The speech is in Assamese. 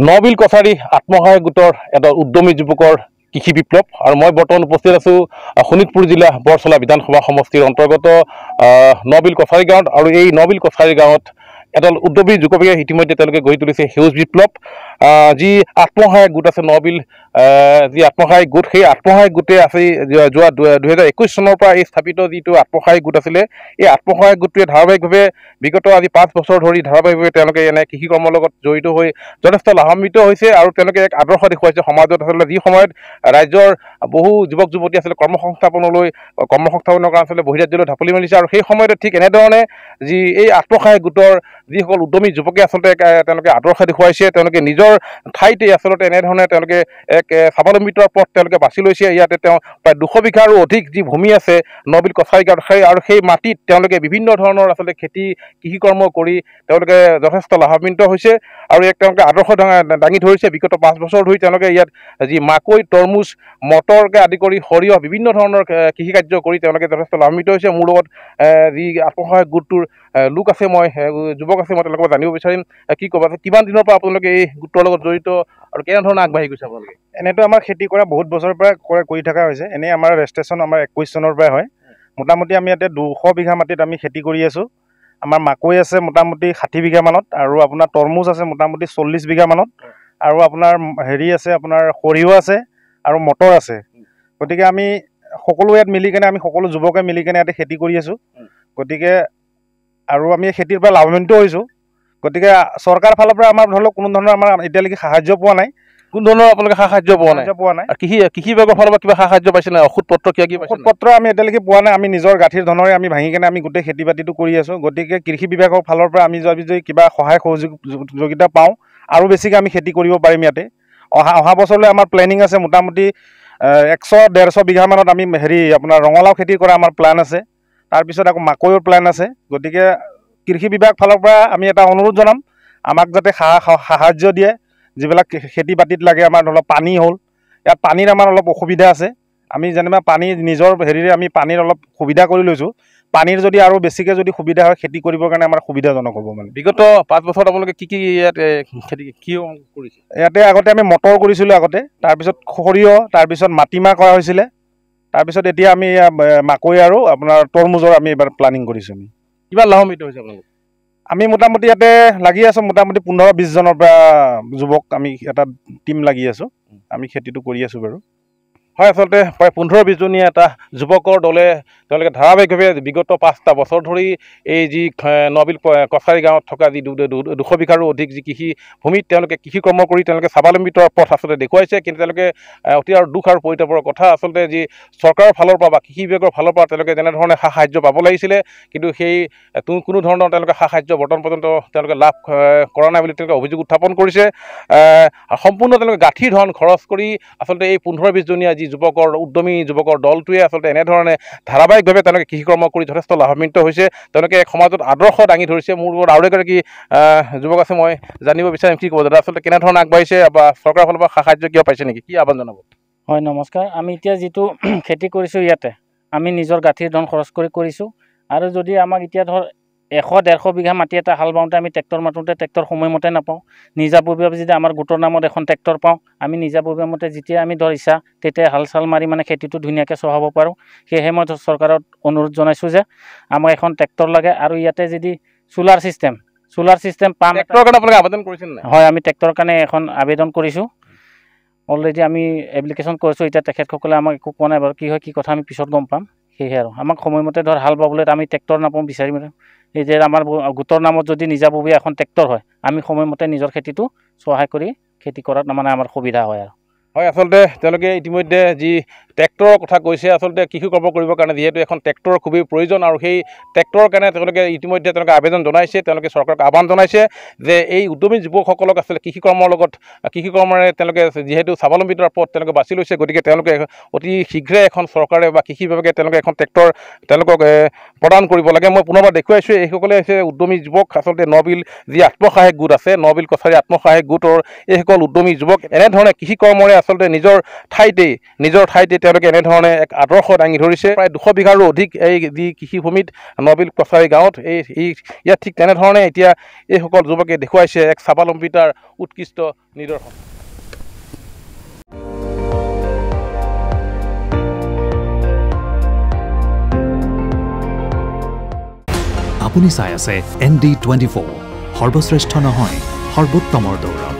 নবিল কছাৰী আত্মসহায়ক গোটৰ এটা উদ্যমী যুৱকৰ কৃষি বিপ্লৱ আৰু মই বৰ্তমান উপস্থিত আছোঁ শোণিতপুৰ জিলা বৰচলা বিধানসভা সমষ্টিৰ অন্তৰ্গত নবিল কছাৰী গাঁৱত আৰু এই নবিল কছাৰী গাঁৱত এডাল উদ্যমী যুৱকে ইতিমধ্যে তেওঁলোকে গঢ়ি তুলিছে সেউজ বিপ্লৱ যি আত্মসহায়ক গোট আছে নবিল যি আত্মসহায়ক গোট সেই আত্মসহায়ক গোটে আছে যোৱা 2021 চনৰ পৰা এই স্থাপিত যিটো আত্মসহায়ক গোট আছিলে এই আত্মসহায়ক গোটটোৱে ধাৰাবাহিকভাৱে বিগত আজি 5 বছৰ ধৰি ধাৰাবাহিকভাৱে তেওঁলোকে এনে কৃষি কৰ্মৰ লগত জড়িত হৈ যথেষ্ট লাভান্বিত হৈছে আৰু তেওঁলোকে এক আদৰ্শ দেখুৱাইছে সমাজত আচলতে যি সময়ত ৰাজ্যৰ বহু যুৱক যুৱতী আচলতে কৰ্মসংস্থাপনৰ কাৰণে আচলতে বহিৰাজ্যলৈ ঢাপলি মেলিছে আৰু সেই সময়তে ঠিক এনেধৰণে যি এই আত্মসহায়ক গোটৰ যিসকল উদ্যমী যুৱকে আচলতে তেওঁলোকে আদৰ্শ দেখুৱাইছে তেওঁলোকে নিজৰ ঠাইতে আচলতে এনেধৰণে তেওঁলোকে এক স্বাৱলম্বিতাৰ পথ তেওঁলোকে বাছি লৈছে ইয়াতে তেওঁ প্ৰায় 200 বিঘাৰো অধিক যি ভূমি আছে নবিল কছাৰী গাঁৱত আৰু সেই মাটিত তেওঁলোকে বিভিন্ন ধৰণৰ আচলতে কৃষি কৰ্ম কৰি তেওঁলোকে যথেষ্ট লাভান্বিত হৈছে আৰু এক তেওঁলোকে আদৰ্শ দাঙি ধৰিছে বিগত 5 বছৰ ধৰি তেওঁলোকে ইয়াত যি মাকৈ তৰমুজ মটৰকে আদি কৰি সৰিয়হ বিভিন্ন ধৰণৰ কৃষি কাৰ্য কৰি তেওঁলোকে যথেষ্ট লাভান্বিত হৈছে মোৰ লগত যি আত্মসহায়ক গোটটোৰ লোক আছে মই যুৱক আছে মই তেওঁলোকক জানিব বিচাৰিম কি ক'ব কিমান দিনৰ পৰা আপোনালোকে এই গোটৰ লগত জড়িত আৰু কেনেধৰণে আগবাঢ়ি গৈছে আপোনালোকে এনেতো আমাৰ খেতি কৰা বহুত বছৰৰ পৰা কৰি থকা হৈছে এনেই আমাৰ ৰেজিষ্ট্ৰেশ্যন আমাৰ 21 চনৰ পৰাই হয় মোটামুটি আমি ইয়াতে 200 বিঘা মাটিত আমি খেতি কৰি আছোঁ আমাৰ মাকৈ আছে মোটামুটি 60 বিঘা মানত আৰু আপোনাৰ তৰমুজ আছে মোটামুটি 40 বিঘা মানত আৰু আপোনাৰ হেৰি আছে আপোনাৰ সৰিয়হ আছে আৰু মটৰ আছে গতিকে আমি সকলো ইয়াত মিলি কেনে আমি সকলো যুৱকে মিলি কেনে ইয়াতে খেতি কৰি আছোঁ গতিকে আৰু আমি খেতিৰ পৰা লাভান্বিত হৈছোঁ গতিকে চৰকাৰৰ ফালৰ পৰা আমাৰ ধৰি লওক কোনো ধৰণৰ আমাৰ এতিয়ালৈকে সাহায্য পোৱা নাই কোন ধৰণৰ আপোনালোকে সাহায্য পোৱা নাই কৃষি বিভাগৰ ফালৰ পৰা কিবা সাহায্য পাইছে নাই ঔষধ পত্ৰ ঔষধ পত্ৰ আমি এতিয়ালৈকে পোৱা নাই আমি নিজৰ গাঁঠিৰ ধনেৰে আমি ভাঙি কেনে আমি গোটেই খেতি বাতিটো কৰি আছোঁ গতিকে কৃষি বিভাগৰ ফালৰ পৰা আমি যদি কিবা সহায় সহযোগিতা পাওঁ আৰু বেছিকৈ আমি খেতি কৰিব পাৰিম ইয়াতে অহা বছৰলৈ আমাৰ প্লেনিং আছে মোটামুটি 100-150 বিঘা মানত আমি হেৰি আপোনাৰ ৰঙালাও খেতি কৰা আমাৰ প্লান আছে তাৰপিছত আকৌ মাকৈৰ প্লান আছে গতিকে কৃষি বিভাগ ফালৰ পৰা আমি এটা অনুৰোধ জনাম আমাক যাতে সাহায্য দিয়ে যিবিলাক খেতি বাতিত লাগে আমাৰ ধৰি লওক পানী হ'ল ইয়াত পানীৰ আমাৰ অলপ অসুবিধা আছে আমি যেনিবা পানী নিজৰ হেৰিৰে আমি পানীৰ অলপ সুবিধা কৰি লৈছোঁ পানীৰ যদি আৰু বেছিকৈ যদি সুবিধা হয় খেতি কৰিবৰ কাৰণে আমাৰ সুবিধাজনক হ'ব মানে বিগত 5 বছৰত আপোনালোকে কি ইয়াত খেতি কি কৰিছে ইয়াতে আগতে আমি মটৰ কৰিছিলোঁ আগতে তাৰপিছত সৰিয়হ তাৰপিছত মাটিমাহ কৰা হৈছিলে তাৰপিছত এতিয়া আমি মাকৈ আৰু আপোনাৰ তৰমুজৰ আমি এবাৰ প্লানিং কৰিছোঁ আমি কিমান লাভান্বিত হৈছে আপোনালোক আমি মোটামুটি ইয়াতে লাগি আছোঁ মোটামুটি 15-20 জনৰ পৰা যুৱক আমি এটা টিম লাগি আছোঁ আমি খেতিটো কৰি আছোঁ বাৰু হয় আচলতে প্ৰায় 15-20 জনীয়া এটা যুৱকৰ দলে তেওঁলোকে ধাৰাবাহিকভাৱে বিগত 5টা বছৰ ধৰি এই যি নবিল কছাৰী গাঁৱত থকা যি 200 বিঘাৰো অধিক যি কৃষি ভূমিত তেওঁলোকে কৃষি কৰ্ম কৰি তেওঁলোকে স্বাৱলম্বিতৰ পথ আচলতে দেখুৱাইছে কিন্তু তেওঁলোকে অতি আৰু দুখ আৰু পৰিতাপৰ কথা আচলতে যি চৰকাৰৰ ফালৰ পৰা বা কৃষি বিভাগৰ ফালৰ পৰা তেওঁলোকে যেনেধৰণে সাহায্য পাব লাগিছিলে কিন্তু সেই কোনো ধৰণৰ তেওঁলোকে সাহায্য বৰ্তমান পৰ্যন্ত তেওঁলোকে লাভ কৰা নাই বুলি তেওঁলোকে অভিযোগ উত্থাপন কৰিছে সম্পূৰ্ণ তেওঁলোকে গাঁঠিৰ ধন খৰচ কৰি আচলতে এই 15-20 জনীয়া যি উদ্যমী যুৱকৰ দলটোৱে আচলতে এনেধৰণে ধাৰাবাহিকভাৱে তেওঁলোকে কৃষি কৰ্ম কৰি যথেষ্ট লাভান্বিত হৈছে তেওঁলোকে সমাজত আদৰ্শ দাঙি ধৰিছে মোৰ লগত আৰু এগৰাকী যুৱক আছে মই জানিব বিচাৰিম কি ক'ব দাদা আচলতে কেনেধৰণে আগবাঢ়িছে বা চৰকাৰৰ ফালৰ পৰা সাহায্য কিয় পাইছে নেকি কি আহ্বান জনাব হয় নমস্কাৰ আমি এতিয়া যিটো খেতি কৰিছোঁ ইয়াতে আমি নিজৰ গাঁঠিৰ ধন খৰচ কৰি কৰিছোঁ আৰু যদি আমাক এতিয়া ধৰ 100-150 বিঘা মাটি এটা হাল বাওঁতে আমি ট্ৰেক্টৰ মাতোঁতে ট্ৰেক্টৰ সময়মতে নাপাওঁ নিজাববীয়াভাৱে যদি আমাৰ গোটৰ নামত এখন ট্ৰেক্টৰ পাওঁ আমি নিজাববীয়ামতে যেতিয়া আমি ধৰ ইচ্ছা তেতিয়া হাল চাল মাৰি মানে খেতিটো ধুনীয়াকৈ চহাব পাৰোঁ সেয়েহে মই চৰকাৰত অনুৰোধ জনাইছোঁ যে আমাক এখন ট্ৰেক্টৰ লাগে আৰু ইয়াতে যদি সোলাৰ ছিষ্টেম পাম ট্ৰেক্টৰৰ কাৰণে আপোনালোকে আবেদন কৰিছিল নাই হয় আমি ট্ৰেক্টৰৰ কাৰণে এখন আবেদন কৰিছোঁ অলৰেডি আমি এপ্লিকেশ্যন কৰিছোঁ এতিয়া তেখেতসকলে আমাক একো কোৱা নাই বাৰু কি হয় কি কথা আমি পিছত গম পাম সেয়েহে আৰু আমাক সময়মতে ধৰ হাল বাবলৈ আমি ট্ৰেক্টৰ নাপাওঁ বিচাৰিম এই যে আমাৰ গোটৰ নামত যদি নিজাববীয়া এখন ট্ৰেক্টৰ হয় আমি সময়মতে নিজৰ খেতিটো সহায় কৰি খেতি কৰাত মানে আমাৰ সুবিধা হয় আৰু হয় আচলতে তেওঁলোকে ইতিমধ্যে যি ট্ৰেক্টৰৰ কথা কৈছে আচলতে কৃষি কৰ্ম কৰিবৰ কাৰণে যিহেতু এখন ট্ৰেক্টৰৰ খুবেই প্ৰয়োজন আৰু সেই ট্ৰেক্টৰৰ কাৰণে তেওঁলোকে ইতিমধ্যে তেওঁলোকে আবেদন জনাইছে তেওঁলোকে চৰকাৰক আহ্বান জনাইছে যে এই উদ্যমী যুৱকসকলক আচলতে কৃষি কৰ্মৰে তেওঁলোকে যিহেতু স্বাৱলম্বিতাৰ পথ তেওঁলোকে বাছি লৈছে গতিকে তেওঁলোকে অতি শীঘ্ৰে এখন চৰকাৰে বা কৃষি বিভাগে তেওঁলোকে এখন ট্ৰেক্টৰ তেওঁলোকক প্ৰদান কৰিব লাগে মই পুনৰবাৰ দেখুৱাইছোঁ এইসকলে হৈছে উদ্যমী যুৱক আচলতে নবিল যি আত্মসহায়ক গোট আছে নবিল কছাৰী আত্মসহায়ক গোটৰ এইসকল উদ্যমী যুৱক এনেধৰণে কৃষি কৰ্মৰে আচলতে নিজৰ ঠাইতে তেওঁলোকে এনেধৰণে এক আদৰ্শ দাঙি ধৰিছে। প্ৰায় 200 বিঘাৰো অধিক এই যি কৃষিভূমিত নবিল কছাৰী গাঁৱত ইয়াত ঠিক তেনেধৰণে এতিয়া এইসকল যুৱকে দেখুৱাইছে এক স্বাৱলম্বিতাৰ উৎকৃষ্ট নিদৰ্শন। আপুনি চাই আছে ND24 সৰ্বশ্ৰেষ্ঠ নহয় সৰ্বোত্তমৰ দৌৰ।